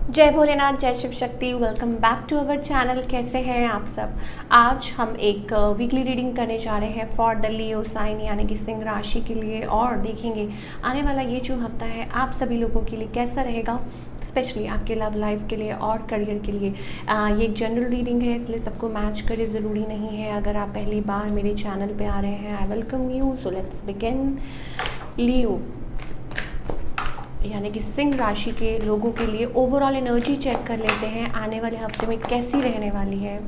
जय भोलेनाथ, जय Shiv Shakti. Welcome back to our channel. कैसे हैं आप सब। आज हम एक वीकली रीडिंग करने जा रहे हैं फॉर द लियो साइन यानी कि सिंह राशि के लिए, और देखेंगे आने वाला ये जो हफ्ता है आप सभी लोगों के लिए कैसा रहेगा, स्पेशली आपके लव लाइफ के लिए और करियर के लिए। ये एक जनरल रीडिंग है, इसलिए सबको मैच करे ज़रूरी नहीं है। अगर आप पहली बार मेरे चैनल पे आ रहे हैं, I welcome you. So let's begin. Leo यानी कि सिंह राशि के लोगों के लिए ओवरऑल एनर्जी चेक कर लेते हैं, आने वाले हफ्ते में कैसी रहने वाली है।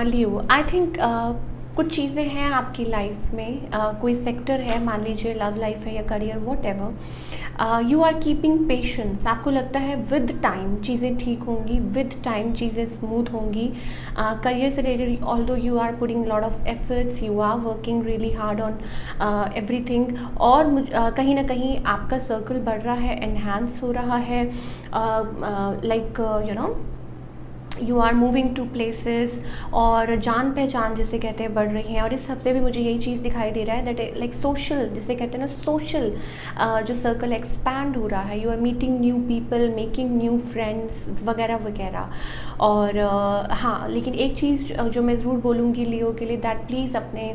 लियो, आई थिंक कुछ चीज़ें हैं आपकी लाइफ में, कोई सेक्टर है, मान लीजिए लव लाइफ है या career, whatever. You are keeping patience. आपको लगता है विद टाइम चीज़ें ठीक होंगी, विद टाइम चीज़ें स्मूथ होंगी। करियर से related although you are putting lot of efforts, you are working really hard on everything. और कहीं ना कहीं आपका सर्कल बढ़ रहा है, एनहांस हो रहा है, like you know you are moving to places, और जान पहचान जिसे कहते हैं बढ़ रही हैं। और इस हफ्ते भी मुझे यही चीज़ दिखाई दे रहा है, दैट लाइक सोशल जिसे कहते हैं ना, सोशल जो सर्कल एक्सपैंड हो रहा है। You are meeting new people, making new friends वगैरह वगैरह। और हाँ, लेकिन एक चीज़ जो मैं ज़रूर बोलूँगी लियो के लिए, दैट प्लीज़ अपने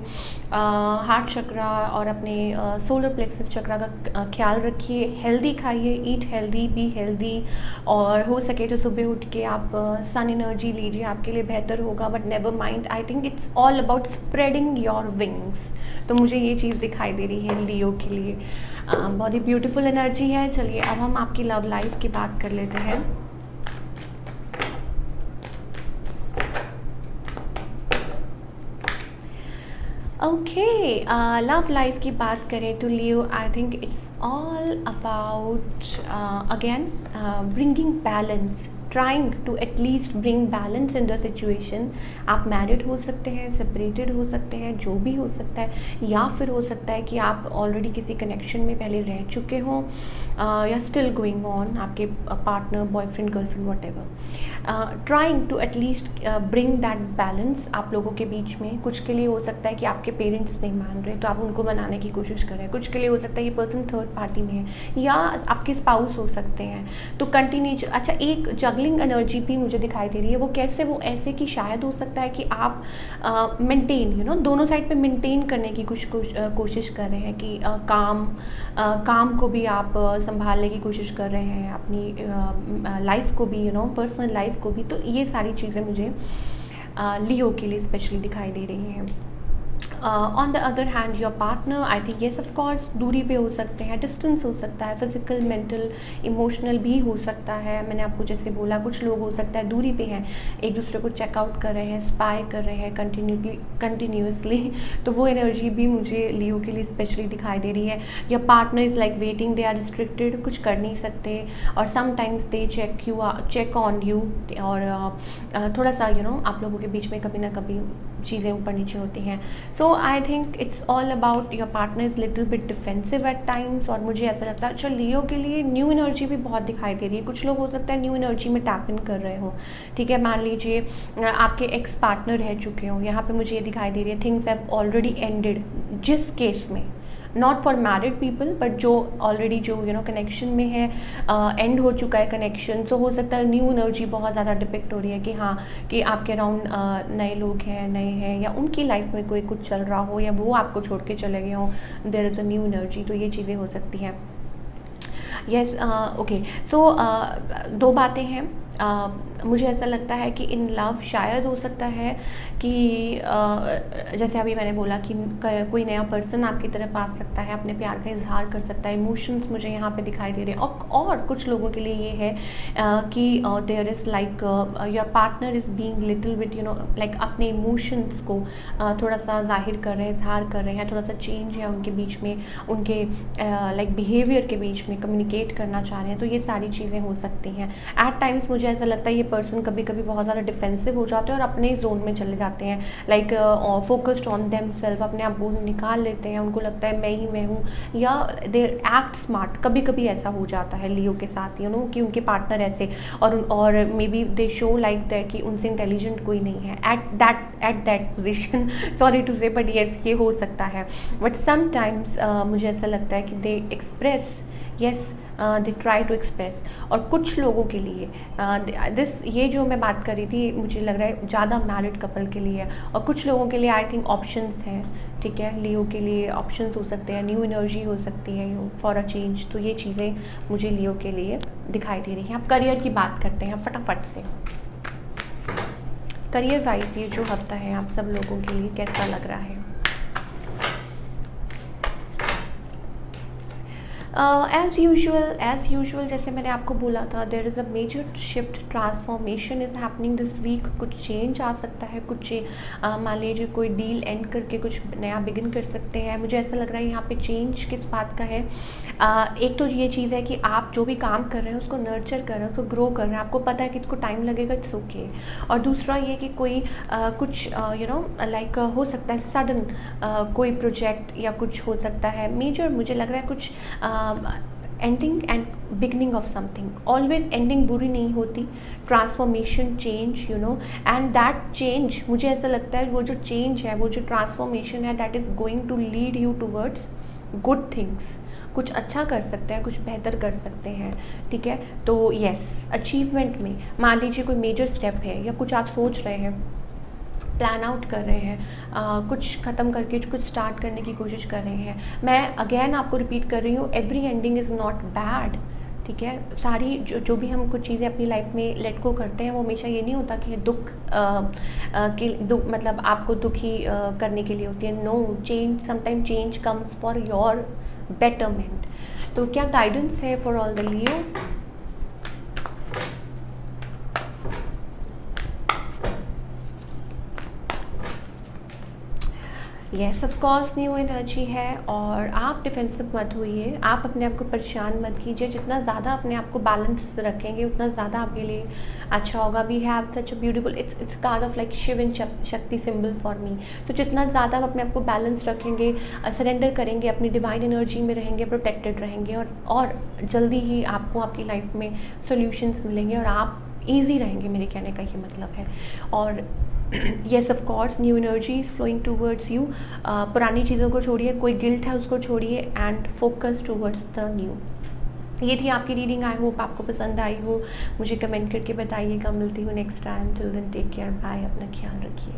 हार्ट चक्रा और अपने सोलर प्लेक्सस चक्रा का ख्याल रखिए। हेल्दी खाइए, ईट हेल्दी, बी हेल्दी, और हो सके तो सुबह उठ के आप सन एनर्जी लीजिए, आपके लिए बेहतर होगा। But never mind, I think it's all about spreading your wings. तो मुझे ये चीज़ दिखाई दे रही है लियो के लिए। बहुत ही ब्यूटीफुल एनर्जी है। चलिए अब हम आपकी लव लाइफ की बात कर लेते हैं। ओके, लव लाइफ की बात करें तो Leo, I think it's all about again bringing balance, trying to at least bring balance in the situation. आप मैरिड हो सकते हैं, सेपरेटेड हो सकते हैं, जो भी हो सकता है, या फिर हो सकता है कि आप ऑलरेडी किसी कनेक्शन में पहले रह चुके हों, या स्टिल गोइंग ऑन, आपके partner, boyfriend, girlfriend, whatever. Trying to at least bring that balance आप लोगों के बीच में। कुछ के लिए हो सकता है कि आपके पेरेंट्स नहीं मान रहे, तो आप उनको मनाने की कोशिश करें। कुछ के लिए हो सकता है ये पर्सन थर्ड पार्टी में है, या आपके स्पाउस हो सकते हैं। तो कंटिन्यू। अच्छा, एक जगलिंग एनर्जी भी मुझे दिखाई दे रही है। वो कैसे? वो ऐसे कि शायद हो सकता है कि आप मेंटेन, यू नो, दोनों साइड पे मेंटेन करने की कुछ कोशिश कर रहे हैं कि काम को भी आप संभालने की कोशिश कर रहे हैं, अपनी लाइफ को भी, यू नो, पर्सनल लाइफ को भी। तो ये सारी चीज़ें मुझे लियो के लिए स्पेशली दिखाई दे रही हैं। On the other hand your partner, I think yes of course, दूरी पे हो सकते हैं, डिस्टेंस हो सकता है, फिजिकल, मेंटल, इमोशनल भी हो सकता है। मैंने आपको जैसे बोला, कुछ लोग हो सकता है दूरी पे हैं, एक दूसरे को चेकआउट कर रहे हैं, स्पाई कर रहे हैं कंटिन्यूसली। तो वो एनर्जी भी मुझे लियो के लिए स्पेशली दिखाई दे रही है। Your partner is like waiting, they are restricted, कुछ कर नहीं सकते, और sometimes they check on you, और थोड़ा सा यू नो आप लोगों के बीच में कभी ना कभी चीज़ें ऊपर नीचे होती हैं। So I think it's all about your partner is little bit defensive at times. और मुझे ऐसा लगता है, अच्छा, लियो के लिए न्यू एनर्जी भी बहुत दिखाई दे रही है। कुछ लोग हो सकता है न्यू एनर्जी में टैप इन कर रहे हो, ठीक है। मान लीजिए आपके एक्स पार्टनर रह चुके हो, यहाँ पे मुझे ये दिखाई दे रही है, थिंग्स हैव ऑलरेडी एंडेड। जिस केस में, not for married people, but जो ऑलरेडी जो यू नो कनेक्शन में है, एंड हो चुका है कनेक्शन, तो हो सकता है न्यू एनर्जी बहुत ज़्यादा डिपिक्ट हो रही है कि हाँ, कि आपके अराउंड नए लोग हैं, नए हैं, या उनकी लाइफ में कोई कुछ चल रहा हो, या वो आपको छोड़ के चले गए हों, there is a new energy. तो ये चीज़ें हो सकती हैं। Yes, okay. सो दो बातें हैं। मुझे ऐसा लगता है कि इन लव शायद हो सकता है कि जैसे अभी मैंने बोला कि कोई नया पर्सन आपकी तरफ आ सकता है, अपने प्यार का इजहार कर सकता है। इमोशंस मुझे यहाँ पे दिखाई दे रहे हैं। और कुछ लोगों के लिए ये है कि there is like your partner is being little bit, you know, like अपने इमोशंस को थोड़ा सा जाहिर कर रहे हैं, इजहार कर रहे हैं। थोड़ा सा चेंज है उनके बीच में, उनके लाइक बिहेवियर के बीच में कम्युनिकेट करना चाह रहे हैं। तो ये सारी चीज़ें हो सकती हैं। एट टाइम्स मुझे मुझे ऐसा लगता है ये पर्सन कभी कभी बहुत ज़्यादा डिफेंसिव हो जाते हैं और अपने जोन में चले जाते हैं, like focused on them self, अपने आप को निकाल लेते हैं, उनको लगता है मैं ही मैं हूँ, या दे एक्ट स्मार्ट। कभी कभी ऐसा हो जाता है लियो के साथ, यू नो, कि उनके पार्टनर ऐसे, और maybe they show like that कि उनसे इंटेलिजेंट कोई नहीं है at that position. Sorry to say, but ये हो सकता है। बट समटाइम्स मुझे ऐसा लगता है कि they express, yes they try to express. और कुछ लोगों के लिए ये जो मैं बात कर रही थी, मुझे लग रहा है ज़्यादा मैरिड कपल के लिए, और कुछ लोगों के लिए आई थिंक ऑप्शंस हैं, ठीक है। लियो के लिए ऑप्शंस हो सकते हैं, न्यू एनर्जी हो सकती है फॉर अ चेंज। तो ये चीज़ें मुझे लियो के लिए दिखाई दे रही हैं। आप करियर की बात करते हैं फटाफट से। करियर वाइज ये जो हफ्ता है आप सब लोगों के लिए कैसा लग रहा है? एज़ यूजुअल जैसे मैंने आपको बोला था, there is a major shift, transformation is happening this week. कुछ चेंज आ सकता है, कुछ मान लीजिए कोई डील एंड करके कुछ नया बिगिन कर सकते हैं। मुझे ऐसा लग रहा है यहाँ पे चेंज किस बात का है। एक तो ये चीज़ है कि आप जो भी काम कर रहे हैं उसको नर्चर कर रहे हैं, उसको ग्रो कर रहे हैं, आपको पता है कि इसको टाइम लगेगा, इट्स ओके। और दूसरा ये कि कोई कुछ यू नो लाइक हो सकता है सडन कोई प्रोजेक्ट या कुछ हो सकता है मेजर। मुझे लग रहा है कुछ ending and beginning of something. Always ending बुरी नहीं होती, transformation, change, you know, and that change, मुझे ऐसा लगता है वो जो चेंज है, वो जो ट्रांसफॉर्मेशन है, that is going to lead you towards good things. कुछ अच्छा कर सकते हैं, कुछ बेहतर कर सकते हैं, ठीक है। तो यस, अचीवमेंट में मान लीजिए कोई मेजर स्टेप है, या कुछ आप सोच रहे हैं, प्लान आउट कर रहे हैं, कुछ ख़त्म करके कुछ स्टार्ट करने की कोशिश कर रहे हैं। मैं अगेन आपको रिपीट कर रही हूँ, every ending is not bad, ठीक है। सारी जो भी हम कुछ चीज़ें अपनी लाइफ में लेट गो करते हैं, वो हमेशा ये नहीं होता कि दुख मतलब आपको दुखी करने के लिए होती है। No, change sometime change comes for your betterment. तो क्या गाइडेंस है for all the Leo? Yes, of course new energy है, और आप डिफेंसिव मत होइए, आप अपने आप को परेशान मत कीजिए। जितना ज़्यादा अपने आप को बैलेंस रखेंगे उतना ज़्यादा आपके लिए अच्छा होगा। We have such a beautiful, it's kind of like Shiv and Shakti symbol for me. तो जितना ज़्यादा आप अपने आप को बैलेंस रखेंगे, सरेंडर करेंगे, अपनी डिवाइन एनर्जी में रहेंगे, प्रोटेक्टेड रहेंगे, और जल्दी ही आपको आपकी लाइफ में सोल्यूशंस मिलेंगे, और आप ईजी रहेंगे, मेरे कहने का ये मतलब है। और yes, of course new energy is flowing towards you. पुरानी चीज़ों को छोड़िए, कोई गिल्ट है उसको छोड़िए, and focus towards the new. ये थी आपकी रीडिंग। आई होप आपको पसंद आई हो। मुझे कमेंट करके बताइएगा। मिलती हूँ next time. Till then take care, bye, अपना ख्याल रखिए।